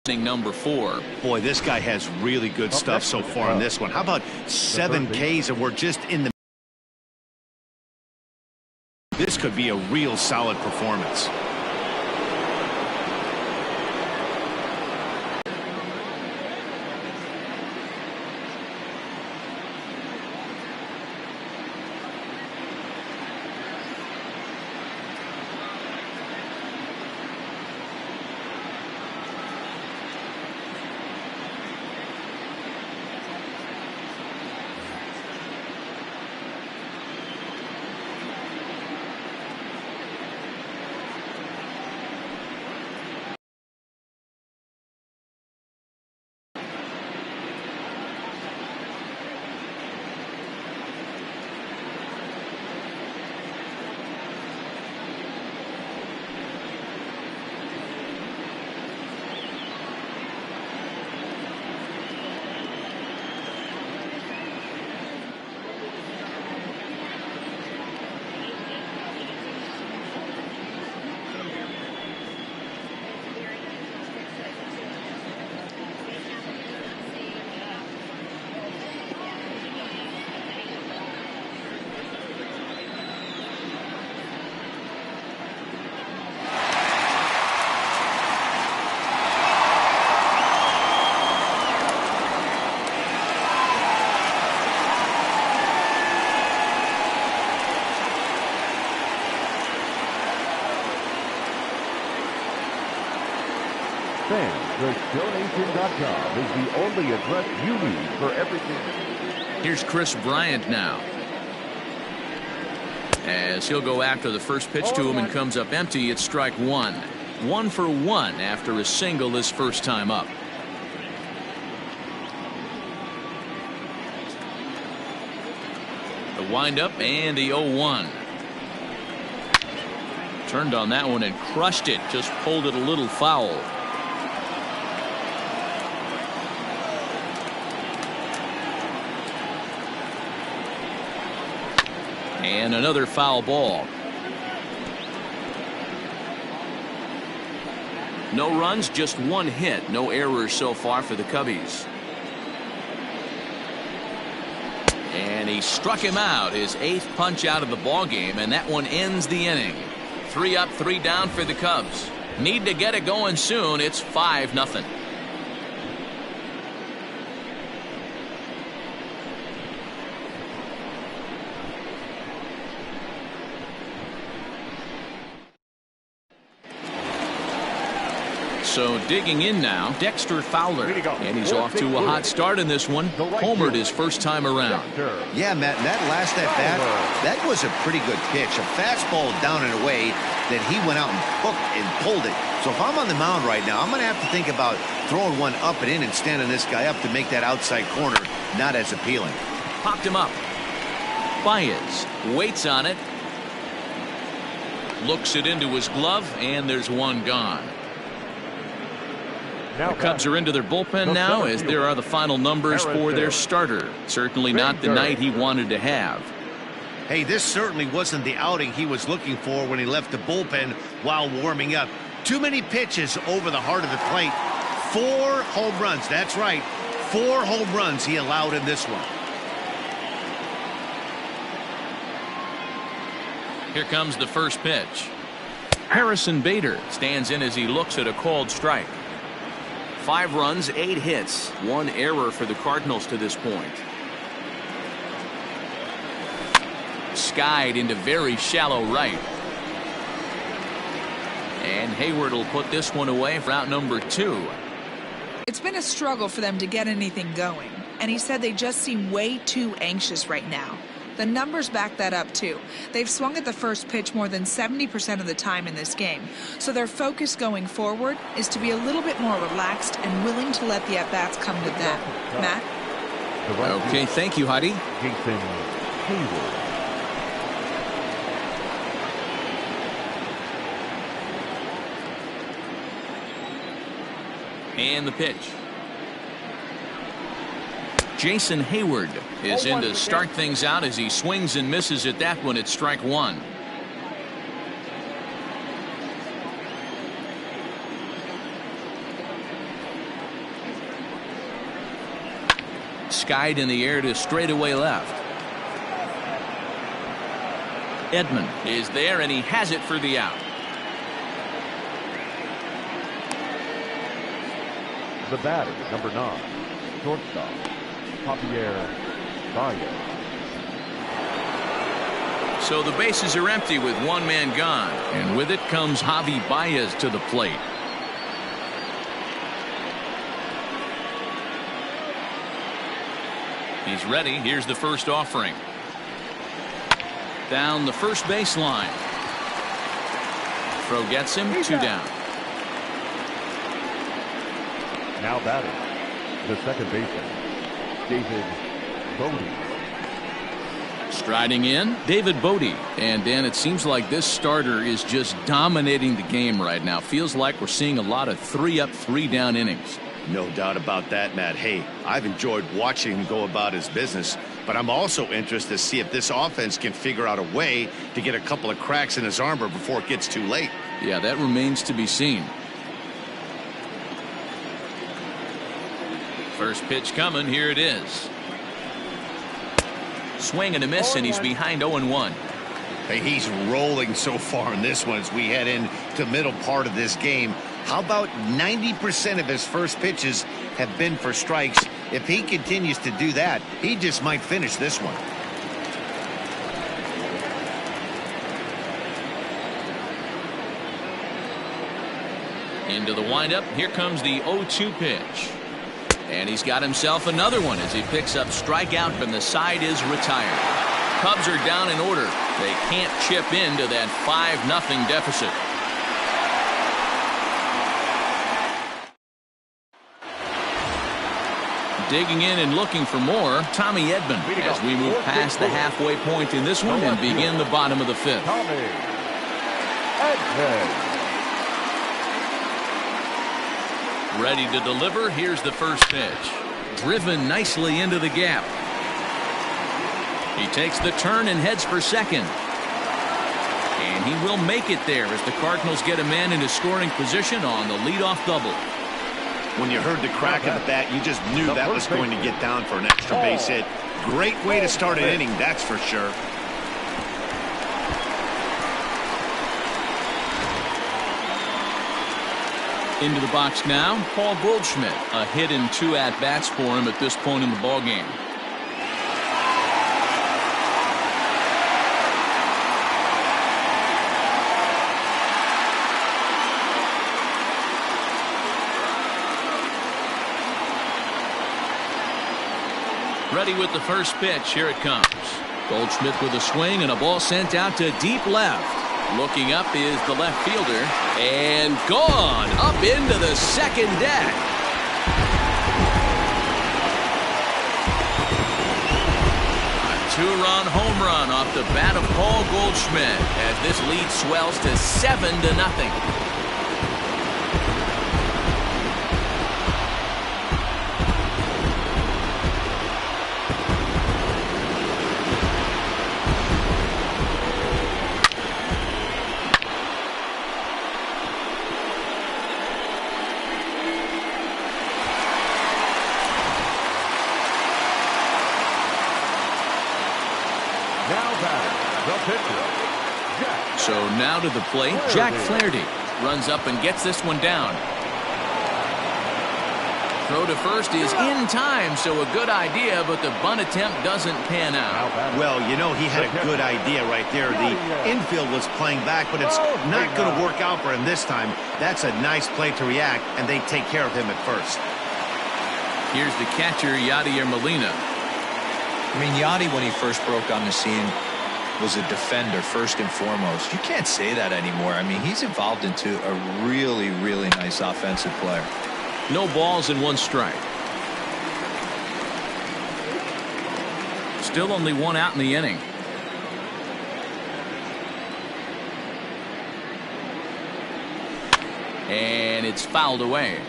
Number 4. Boy, this guy has really good stuff so far on this one. How about 7 Ks and we're just in the... This could be a real solid performance. FansDonation.com is the only address you need for everything. Here's Chris Bryant now, as he'll go after the first pitch to him and comes up empty. It's strike 1. 1 for 1 after a single his first time up. The windup and the 0-1. Turned on that one and crushed it. Just pulled it a little foul. And another foul ball. No runs, just 1 hit. No errors so far for the Cubbies. And he struck him out, his 8th punch out of the ball game, and that one ends the inning. 3 up, 3 down for the Cubs. Need to get it going soon. It's 5-0. So digging in now, Dexter Fowler, and he's off to a hot start in this one. Homered his first time around. Yeah, Matt, and that last at bat, that was a pretty good pitch. A fastball down and away that he went out and hooked and pulled it. So if I'm on the mound right now, I'm going to have to think about throwing one up and in and standing this guy up to make that outside corner not as appealing. Popped him up. Baez waits on it. Looks it into his glove, and there's one gone. The Cubs are into their bullpen now, as there are the final numbers for their starter. Certainly not the night he wanted to have. Hey, this certainly wasn't the outing he was looking for when he left the bullpen while warming up. Too many pitches over the heart of the plate. 4 home runs. That's right. 4 home runs he allowed in this one. Here comes the first pitch. Harrison Bader stands in as he looks at a called strike. 5 runs, 8 hits, 1 error for the Cardinals to this point. Skied into very shallow right. And Hayward will put this one away for out number 2. It's been a struggle for them to get anything going, and he said they just seem way too anxious right now. The numbers back that up too. They've swung at the first pitch more than 70% of the time in this game, so their focus going forward is to be a little bit more relaxed and willing to let the at-bats come to them. Matt? Okay, thank you, Heidi. And the pitch. Jason Hayward is in to start things out as he swings and misses at that one at strike 1. Skied in the air to straightaway left. Edman is there, and he has it for the out. The batter, number 9, shortstop, Javier Baez. So the bases are empty with one man gone, and with it comes Javi Baez to the plate. He's ready. Here's the first offering. Down the first baseline. Throw gets him, 2 down. Now batting, the second baseman, David Bodie. Striding in, David Bodie. And Dan, it seems like this starter is just dominating the game right now. Feels like we're seeing a lot of 3-up, 3-down innings. No doubt about that, Matt. Hey, I've enjoyed watching him go about his business, but I'm also interested to see if this offense can figure out a way to get a couple of cracks in his armor before it gets too late. Yeah, that remains to be seen. First pitch coming. Here it is. Swing and a miss, and he's behind 0-1. Hey, he's rolling so far in this one as we head into the middle part of this game. How about 90% of his first pitches have been for strikes? If he continues to do that, he just might finish this one. Into the windup. Here comes the 0-2 pitch. And he's got himself another one as he picks up strikeout, and the side is retired. Cubs are down in order. They can't chip into that 5-0 deficit. Digging in and looking for more, Tommy Edman, as we move past the halfway point in this one and begin the bottom of the 5th. Tommy Edman. Ready to deliver. Here's the first pitch. Driven nicely into the gap. He takes the turn and heads for second. And he will make it there as the Cardinals get a man into scoring position on the leadoff double. When you heard the crack of the bat, you just knew that was going to get down for an extra base hit. Great way to start an inning, that's for sure. Into the box now, Paul Goldschmidt. A hit and 2 at-bats for him at this point in the ballgame. Ready with the first pitch. Here it comes. Goldschmidt with a swing and a ball sent out to deep left. Looking up is the left fielder, and gone up into the second deck. A 2-run home run off the bat of Paul Goldschmidt as this lead swells to 7-0. So now to the plate, Jack Flaherty runs up and gets this one down. Throw to first is in time, so a good idea, but the bunt attempt doesn't pan out. Well, you know, he had a good idea right there. The infield was playing back, but it's not going to work out for him this time. That's a nice play to react, and they take care of him at first. Here's the catcher, Yadier Molina. I mean, Yadi, when he first broke on the scene, was a defender first and foremost. You can't say that anymore. I mean, he's evolved into a really, really nice offensive player. No balls and 1 strike. Still only 1 out in the inning. And it's fouled away.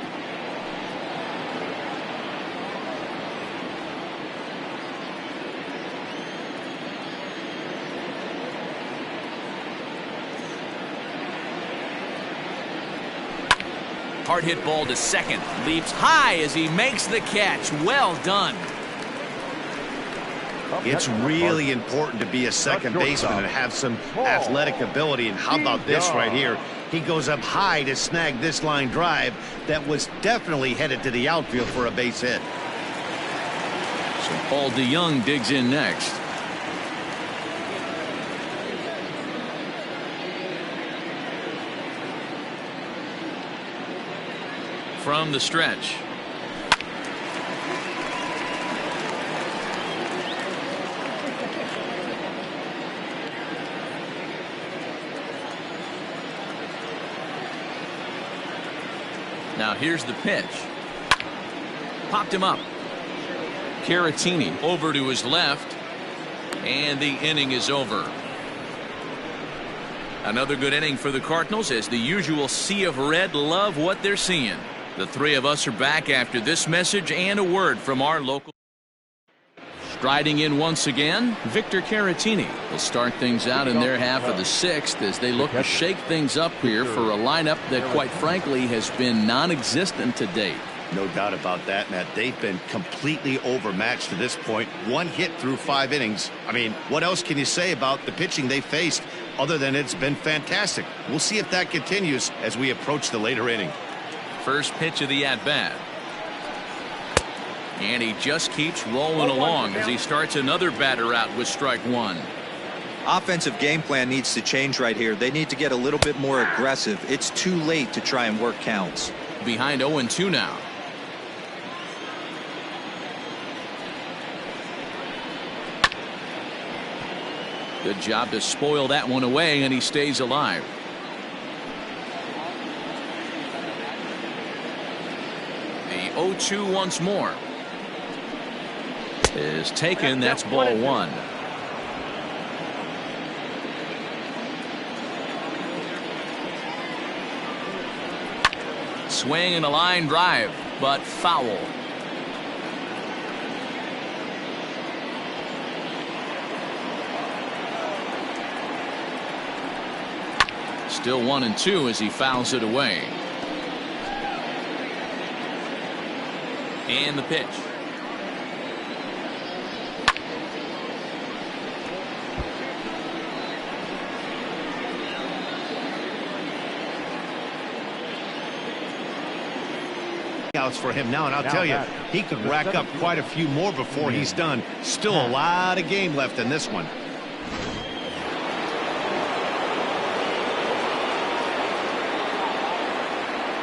Hard hit ball to second. Leaps high as he makes the catch. Well done. It's really important to be a second baseman and have some athletic ability. And how about this right here? He goes up high to snag this line drive that was definitely headed to the outfield for a base hit. So Paul DeYoung digs in next. From the stretch. Now here's the pitch. Popped him up. Caratini over to his left. And the inning is over. Another good inning for the Cardinals as the usual sea of red love what they're seeing. The three of us are back after this message and a word from our local. Striding in once again, Victor Caratini will start things out in their half of the sixth as they look to shake things up here for a lineup that quite frankly has been non-existent to date. No doubt about that, Matt. They've been completely overmatched to this point. One hit through 5 innings. I mean, what else can you say about the pitching they faced other than it's been fantastic? We'll see if that continues as we approach the later inning. First pitch of the at-bat. And he just keeps rolling along as he starts another batter out with strike one. Offensive game plan needs to change right here. They need to get a little bit more aggressive. It's too late to try and work counts. Behind 0-2 now. Good job to spoil that one away, and he stays alive. The 0-2 once more. Is taken. That's ball one. Swing and a line drive, but foul. Still 1-2 as he fouls it away. And the pitch. Outs for him now, and I'll tell you, he could rack up quite a few more before he's done. Still a lot of game left in this one.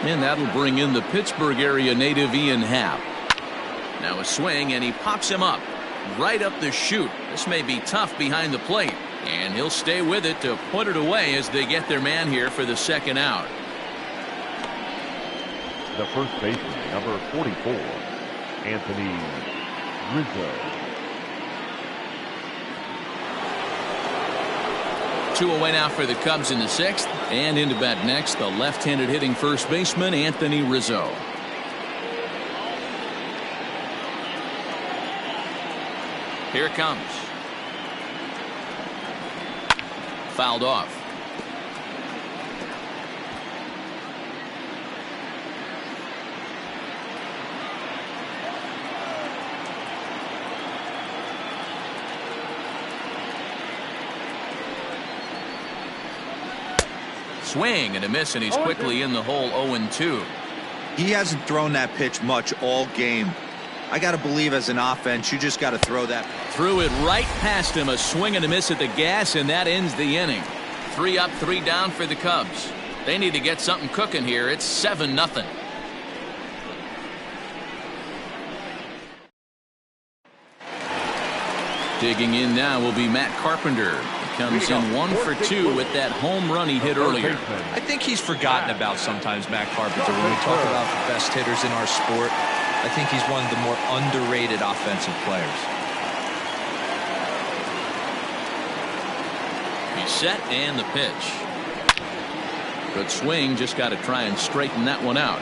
And that'll bring in the Pittsburgh area native Ian Happ. Now a swing, and he pops him up right up the chute. This may be tough behind the plate, and he'll stay with it to put it away as they get their man here for the second out. The first baseman, number 44, Anthony Rizzo. 2 away now for the Cubs in the sixth, and into bat next, the left-handed hitting first baseman Anthony Rizzo. Here it comes. Fouled off. Swing and a miss, and he's quickly in the hole. 0-2. He hasn't thrown that pitch much all game. I got to believe as an offense, you just got to throw that. Threw it right past him. A swing and a miss at the gas, and that ends the inning. 3 up, 3 down for the Cubs. They need to get something cooking here. It's 7-0. Digging in now will be Matt Carpenter. He comes in 1 for 2 with that home run he hit earlier. I think he's forgotten about sometimes, Matt Carpenter. When we talk about the best hitters in our sport, I think he's one of the more underrated offensive players. He's set, and the pitch. Good swing, just got to try and straighten that one out.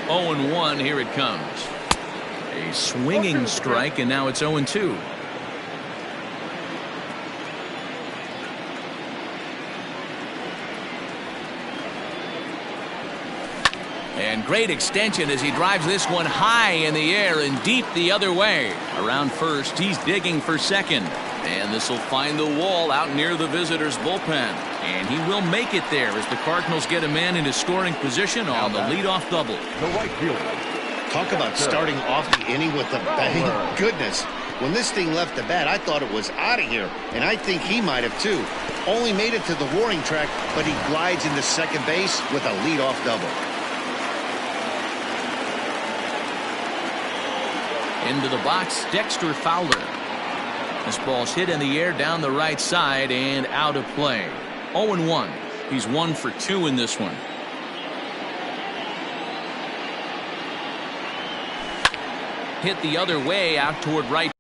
Oh, 0-1, here it comes. A swinging strike, and now it's 0-2. And great extension as he drives this one high in the air and deep the other way. Around first, he's digging for second. And this will find the wall out near the visitors' bullpen. And he will make it there as the Cardinals get a man into scoring position on the leadoff double. The right fielder. Talk about starting off the inning with a bang. Goodness. When this thing left the bat, I thought it was out of here. And I think he might have too. Only made it to the warning track, but he glides into second base with a leadoff double. Into the box, Dexter Fowler. This ball's hit in the air down the right side and out of play. 0-1. He's 1 for 2 in this one. Hit the other way out toward right.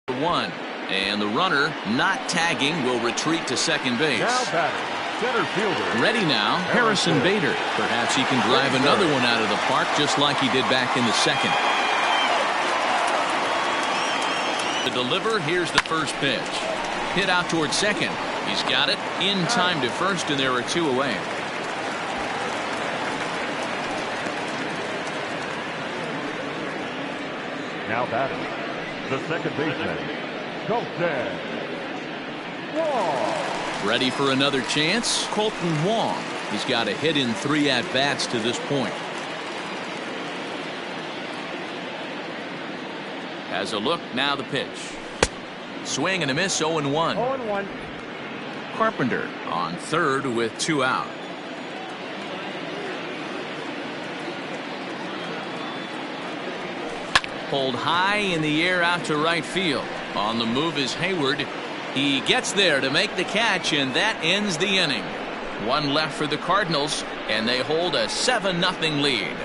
1. And the runner, not tagging, will retreat to second base. Now batting, center fielder. Ready now, Harrison Bader. Perhaps he can drive another one out of the park just like he did back in the second. To deliver, here's the first pitch. Hit out toward second. He's got it in time to first, and there are 2 away. Now batting, the second baseman, Colton Wong. Ready for another chance, Colton Wong. He's got a hit in 3 at-bats to this point. Has a look, now the pitch. Swing and a miss, 0-1. 0-1. Carpenter on third with 2 out. Pulled high in the air out to right field. On the move is Hayward. He gets there to make the catch, and that ends the inning. 1 left for the Cardinals, and they hold a 7-0 lead.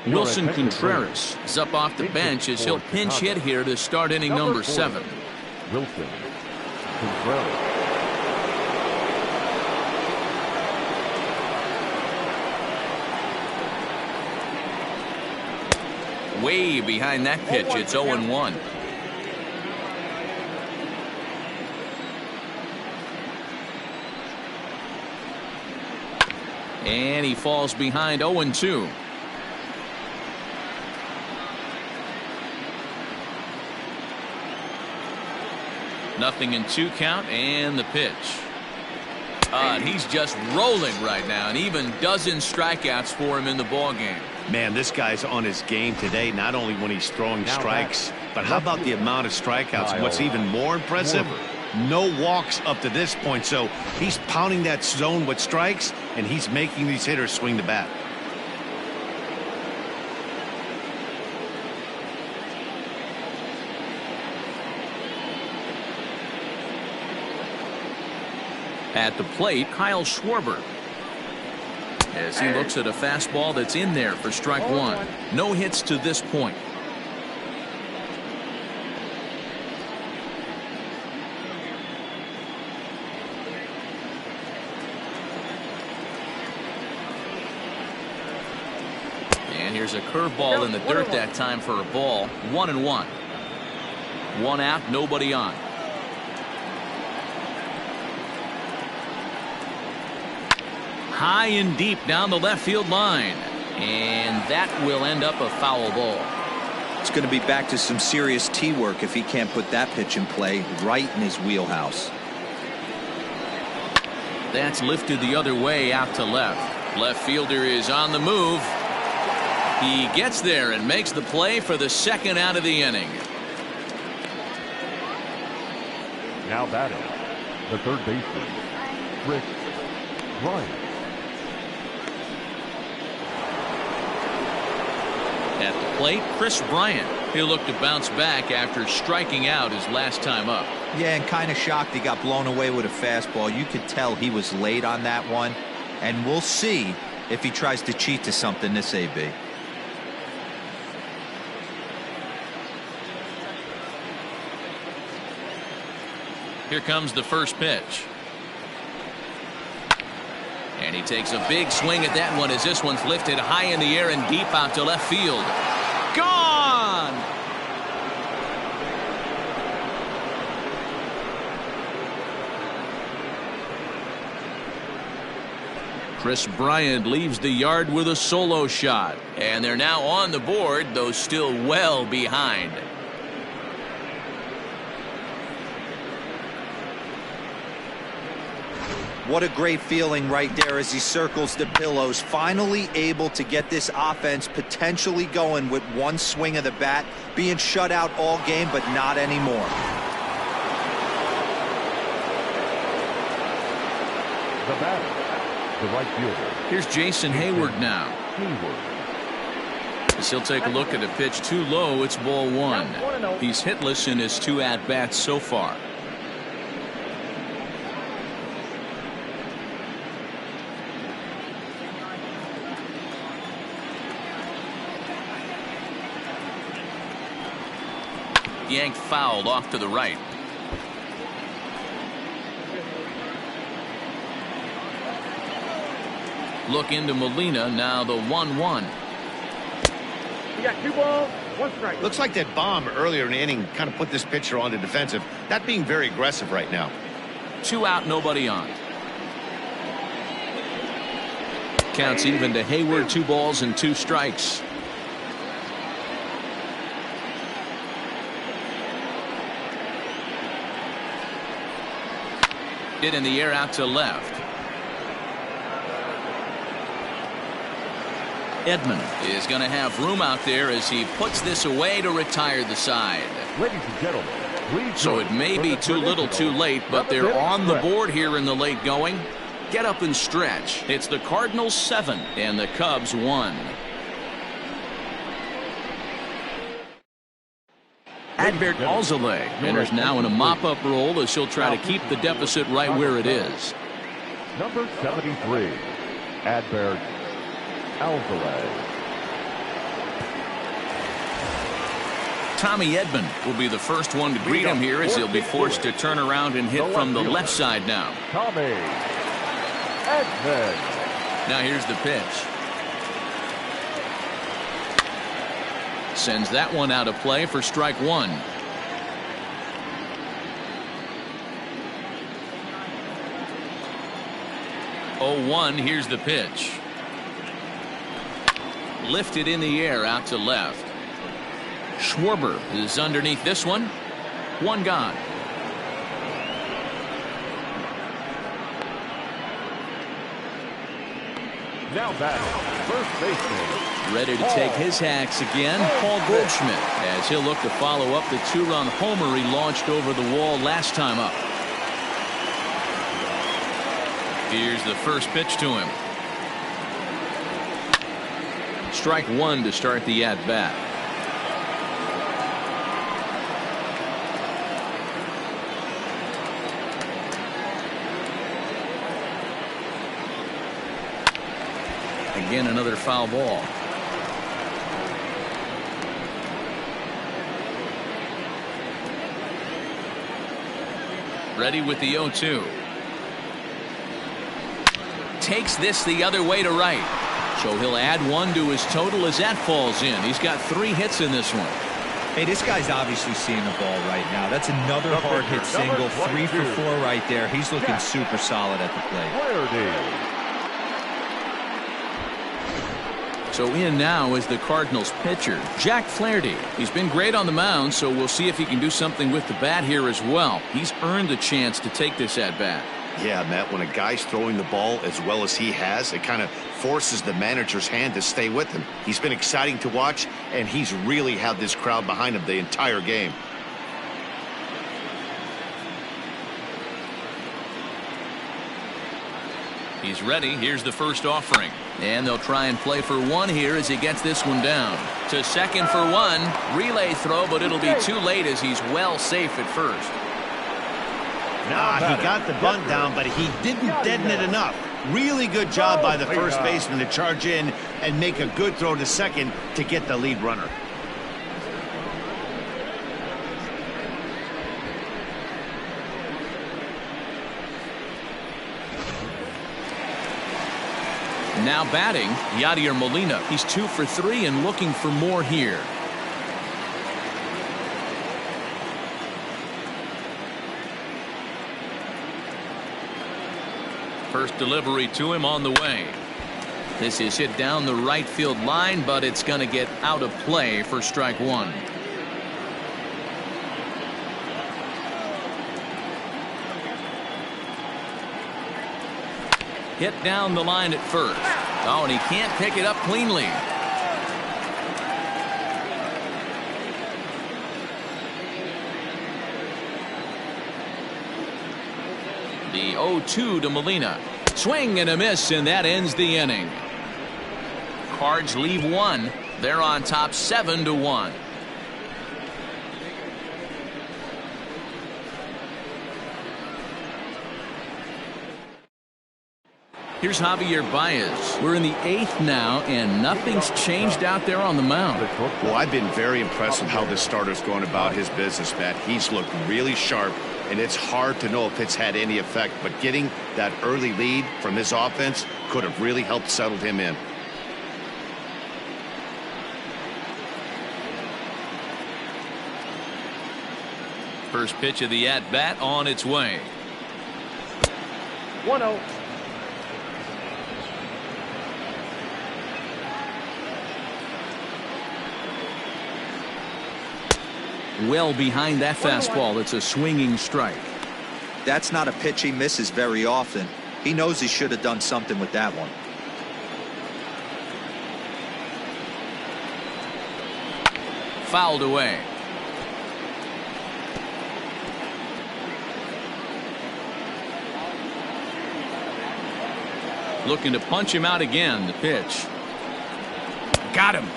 Wilson Contreras is up off the bench as he'll pinch hit here to start inning number 7. Wilson Contreras. Way behind that pitch, it's 0-1. And he falls behind 0-2. Nothing in 2 count, and the pitch. He's just rolling right now, and even dozen strikeouts for him in the ball game. Man, this guy's on his game today, not only when he's throwing strikes, but how about the amount of strikeouts? And what's even more impressive, no walks up to this point. So he's pounding that zone with strikes, and he's making these hitters swing the bat. At the plate, Kyle Schwarber. As he looks at a fastball that's in there for strike 1. No hits to this point. And here's a curveball in the dirt that time for a ball. 1-1. 1 out, nobody on. High and deep down the left field line, and that will end up a foul ball. It's going to be back to some serious tee work if he can't put that pitch in play right in his wheelhouse. That's lifted the other way out to left. Left fielder is on the move. He gets there and makes the play for the 2nd out of the inning. Now batting, the third baseman, Chris Bryant. At the plate, Chris Bryant. He'll look to bounce back after striking out his last time up. Yeah, and kind of shocked he got blown away with a fastball. You could tell he was late on that one, and we'll see if he tries to cheat to something this AB. Here comes the first pitch. And he takes a big swing at that one as this one's lifted high in the air and deep out to left field. Gone! Chris Bryant leaves the yard with a solo shot. And they're now on the board, though still well behind. What a great feeling right there as he circles the pillows. Finally able to get this offense potentially going with one swing of the bat. Being shut out all game, but not anymore. The batter, the right fielder. Here's Jason Hayward now. As he'll take a look at a pitch too low, it's ball one. He's hitless in his 2 at-bats so far. Yanked fouled off to the right. Look into Molina, now the 1-1. You got 2 balls, 1 strike. Looks like that bomb earlier in the inning kind of put this pitcher on the defensive. Not being very aggressive right now. 2 out, nobody on. Counts even to Hayward, 2 balls and 2 strikes. Hit in the air out to left. Edman is going to have room out there as he puts this away to retire the side. Ladies and gentlemen, please. So it may be too little too late, but they're on the board here in the late going. Get up and stretch. It's the Cardinals 7 and the Cubs 1. Adbert Alzolay enters now in a mop-up role as he'll try to keep the deficit right where it is. Number 73, Adbert Alzolay. Tommy Edman will be the first one to greet him here as he'll be forced to turn around and hit from the left side now. Tommy Edman. Now here's the pitch. Sends that one out of play for strike 1. Oh, 1, here's the pitch. Lifted in the air out to left. Schwarber is underneath this one. 1 gone. Now batting, first baseman. Ready to take his hacks again, Paul Goldschmidt, as he'll look to follow up the 2-run homer he launched over the wall last time up. Here's the first pitch to him. Strike 1 to start the at-bat. Again, another foul ball. Ready with the 0-2. Takes this the other way to right. So he'll add 1 to his total as that falls in. He's got 3 hits in this one. Hey, this guy's obviously seeing the ball right now. That's another hard hit single. 3 for 4 right there. He's looking super solid at the plate. So in now is the Cardinals pitcher, Jack Flaherty. He's been great on the mound, so we'll see if he can do something with the bat here as well. He's earned the chance to take this at bat. Yeah, Matt, when a guy's throwing the ball as well as he has, it kind of forces the manager's hand to stay with him. He's been exciting to watch, and he's really had this crowd behind him the entire game. He's ready. Here's the first offering. And they'll try and play for 1 here as he gets this one down. To second for 1. Relay throw, but it'll be too late as he's well safe at first. He got the bunt down, but he didn't deaden it enough. Really good job by the first baseman to charge in and make a good throw to second to get the lead runner. Now batting, Yadier Molina. He's 2 for 3 and looking for more here. First delivery to him on the way. This is hit down the right field line, but it's going to get out of play for strike one. Hit down the line at first. Oh, and he can't pick it up cleanly. The 0-2 to Molina. Swing and a miss, and that ends the inning. Cards leave one. They're on top 7-1. Here's Javier Baez. We're in the 8th now, and nothing's changed out there on the mound. Well, I've been very impressed with how this starter's going about his business, Matt. He's looked really sharp, and it's hard to know if it's had any effect. But getting that early lead from his offense could have really helped settle him in. First pitch of the at-bat on its way. 1-0. Well behind that fastball. It's a swinging strike. That's not a pitch he misses very often. He knows he should have done something with that one. Fouled away. Looking to punch him out again. The pitch. Got him.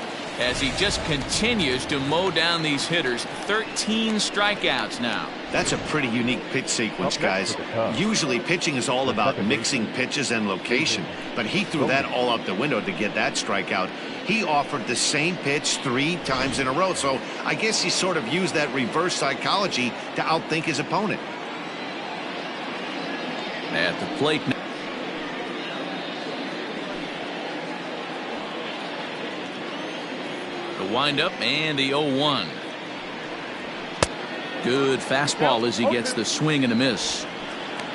As he just continues to mow down these hitters. 13 strikeouts now. That's a pretty unique pitch sequence, guys. Usually pitching is all about mixing pitches and location, but he threw that all out the window to get that strikeout. He offered the same pitch 3 times in a row, so I guess he sort of used that reverse psychology to outthink his opponent. At the plate now. The windup and the 0-1. Good fastball as he gets the swing and a miss.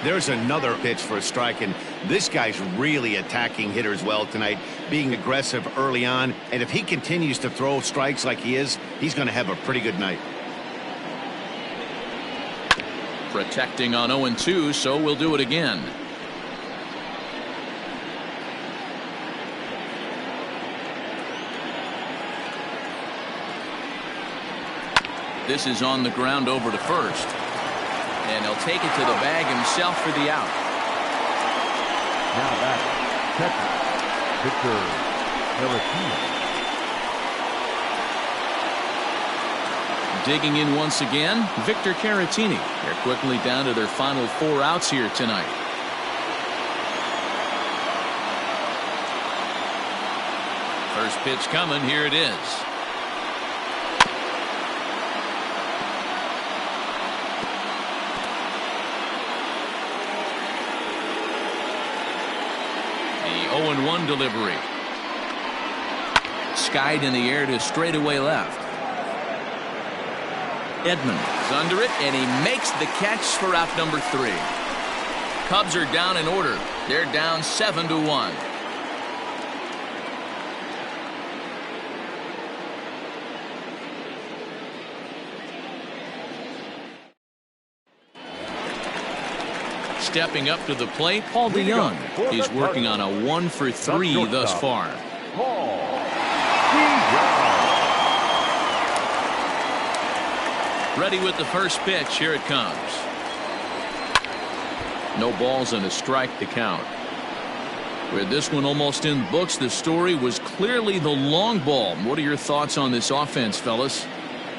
There's another pitch for a strike, and this guy's really attacking hitters well tonight, being aggressive early on, and if he continues to throw strikes like he is, he's going to have a pretty good night. Protecting on 0-2, so we'll do it again. This is on the ground over to first. And he'll take it to the bag himself for the out. Now back, pitcher, Digging in once again, Victor Caratini. They're quickly down to their final 4 outs here tonight. First pitch coming. Here it is. The 0-1 delivery. Skied in the air to straightaway left. Edman is under it, and he makes the catch for out number 3. Cubs are down in order. They're down 7-1. Stepping up to the plate, Paul DeYoung. He's working on a 1-for-3 thus far. Ready with the first pitch. Here it comes. No balls and a strike to count. With this one almost in books, the story was clearly the long ball. What are your thoughts on this offense, fellas?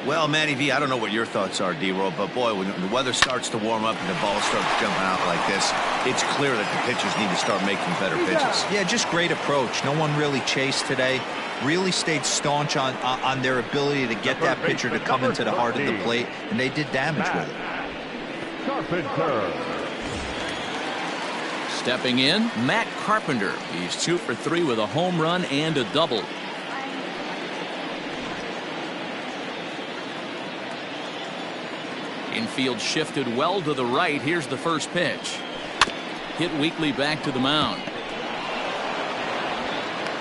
Well, Matty V, I don't know what your thoughts are, D-Roll, but boy, when the weather starts to warm up and the ball starts jumping out like this, it's clear that the pitchers need to start making better pitches. Yeah, just great approach. No one really chased today. Really stayed staunch on their ability to get that pitcher to come into the heart of the plate, and they did damage with it. Carpenter. Stepping in, Matt Carpenter. He's 2 for 3 with a home run and a double. Infield shifted well to the right. Here's the first pitch. hit weekly back to the mound.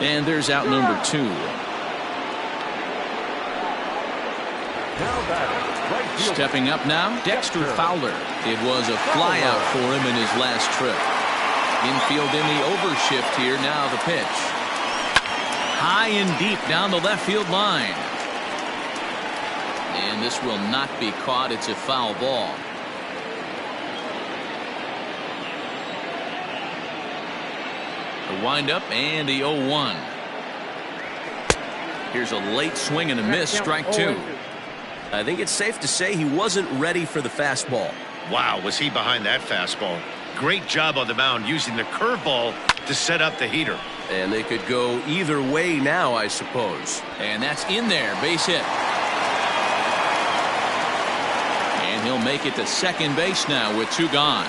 And there's out number 2. Stepping up now, Dexter Fowler. It was a flyout for him in his last trip. Infield in the overshift here. Now the pitch. High and deep down the left field line. And this will not be caught. It's a foul ball. The windup and the 0-1. Here's a late swing and a miss. Strike 2. I think it's safe to say he wasn't ready for the fastball. Wow, was he behind that fastball. Great job on the mound using the curveball to set up the heater. And they could go either way now, I suppose. And that's in there. Base hit. And he'll make it to second base now with 2 gone.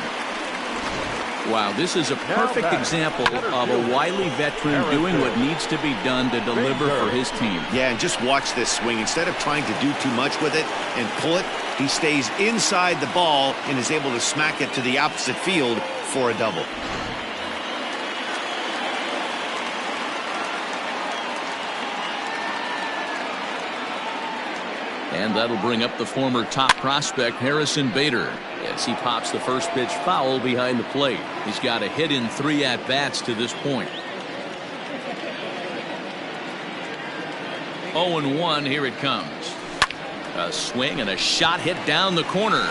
Wow, this is a perfect example of a wily veteran doing what needs to be done to deliver for his team. Yeah, and just watch this swing. Instead of trying to do too much with it and pull it, he stays inside the ball and is able to smack it to the opposite field for a double. And that'll bring up the former top prospect Harrison Bader as he pops the first pitch foul behind the plate. He's got a hit in 3 at-bats to this point. 0-1, here it comes. A swing and a shot hit down the corner. And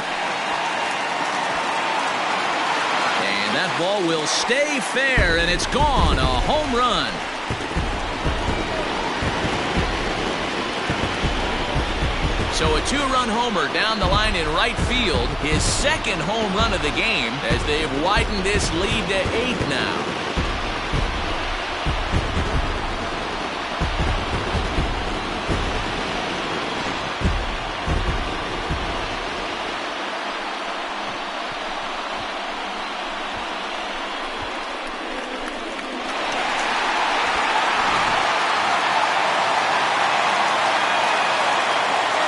that ball will stay fair, and it's gone. A home run. So a 2-run homer down the line in right field. His second home run of the game as they have widened this lead to 8 now.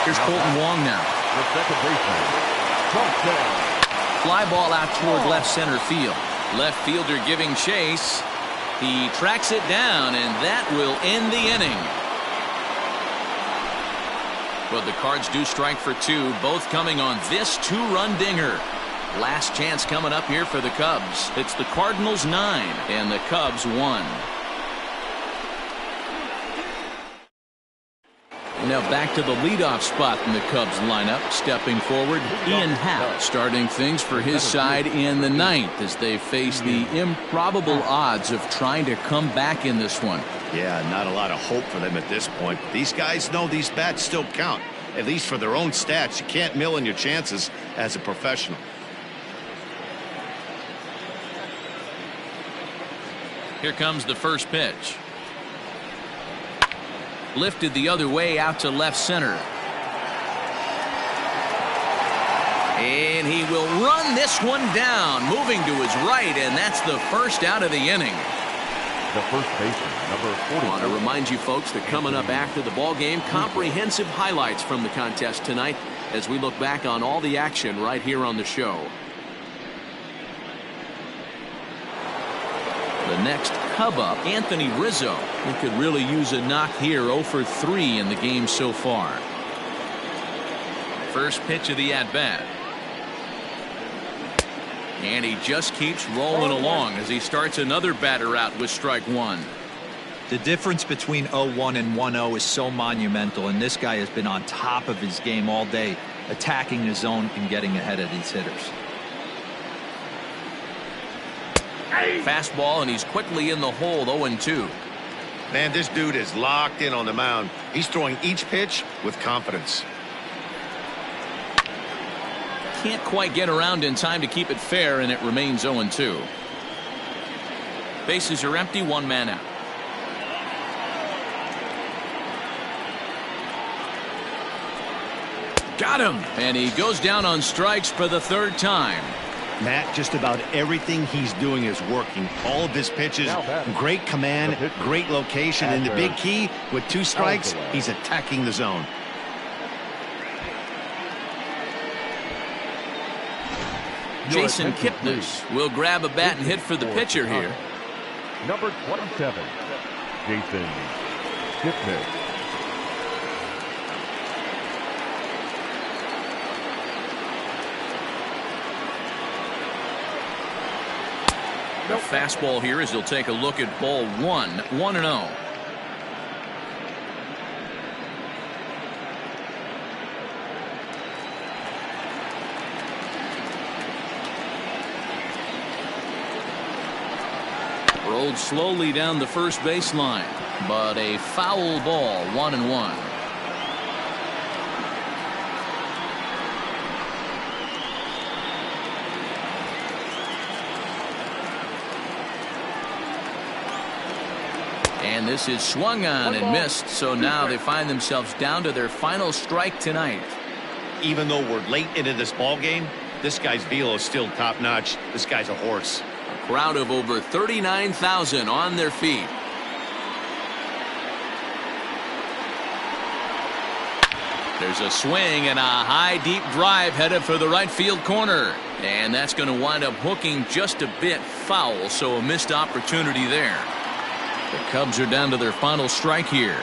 Here's Colton Wong now. The second baseman, Fly ball out toward left center field. Left fielder giving chase. He tracks it down, and that will end the inning. But the Cards do strike for 2, both coming on this 2-run dinger. Last chance coming up here for the Cubs. It's the Cardinals 9 and the Cubs 1. Now back to the leadoff spot in the Cubs lineup. Stepping forward, Ian Happ starting things for his side in the 9th as they face the improbable odds of trying to come back in this one. Yeah, not a lot of hope for them at this point. These guys know these bats still count, at least for their own stats. You can't mill in your chances as a professional. Here comes the first pitch. Lifted the other way out to left center. And he will run this one down, moving to his right, and that's the first out of the inning. the first baseman, number 40. I want to remind you folks that coming up after the ball game, comprehensive highlights from the contest tonight as we look back on all the action right here on the show. The next Cub up, Anthony Rizzo. He could really use a knock here. 0 for 3 in the game so far. First pitch of the at-bat. And he just keeps rolling along as he starts another batter out with strike one. The difference between 0-1 and 1-0 is so monumental, and this guy has been on top of his game all day, attacking the zone and getting ahead of these hitters. Fastball, and he's quickly in the hole. 0-2. Man, this dude is locked in on the mound. He's throwing each pitch with confidence. Can't quite get around in time to keep it fair, and it remains 0-2. Bases are empty, one man out. Got him, and he goes down on strikes for the third time. Matt, just about everything he's doing is working. All of his pitches, great command, great location, and the big key, with 2 strikes, he's attacking the zone. Your Jason attention, Kipnis please. will grab a bat and hit for the pitcher here. Number 27, Jason Kipnis. The fastball here as he'll take a look at ball 1-0. Rolled slowly down the first baseline, but a foul ball, 1-1. And this is swung on and missed, so now they find themselves down to their final strike tonight. Even though we're late into this ball game, this guy's velo is still top notch. This guy's a horse. A crowd of over 39,000 on their feet. There's a swing and a high deep drive headed for the right field corner. And that's going to wind up hooking just a bit foul, so a missed opportunity there. The Cubs are down to their final strike here.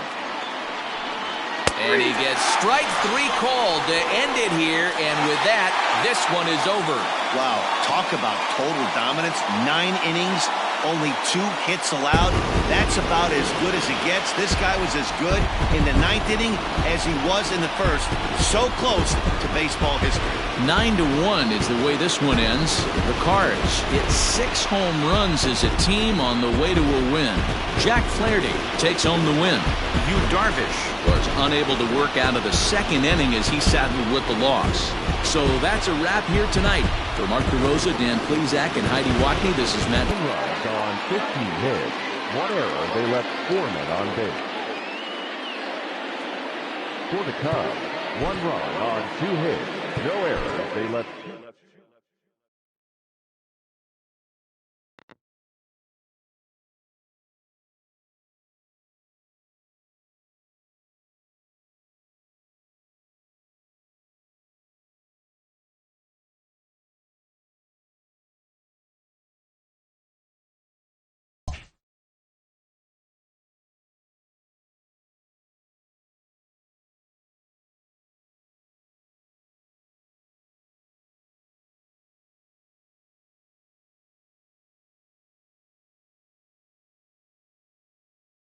And he gets strike 3 called to end it here, and with that, this one is over. Wow, talk about total dominance. 9 innings, only 2 hits allowed. That's about as good as it gets. This guy was as good in the 9th inning as he was in the first. So close to baseball history. 9-1 is the way this one ends. The Cards hit 6 home runs as a team on the way to a win. Jack Flaherty takes home the win. Yu Darvish was unable to work out of the 2nd inning as he saddled with the loss. So that's a wrap here tonight. For Mark DeRosa, Dan Plesac, and Heidi Watney, this is Matt. Runs on 15 hits. 1 error. They left 4 men on base. For the Cubs, 1 run on 2 hits. No errors. They left 2.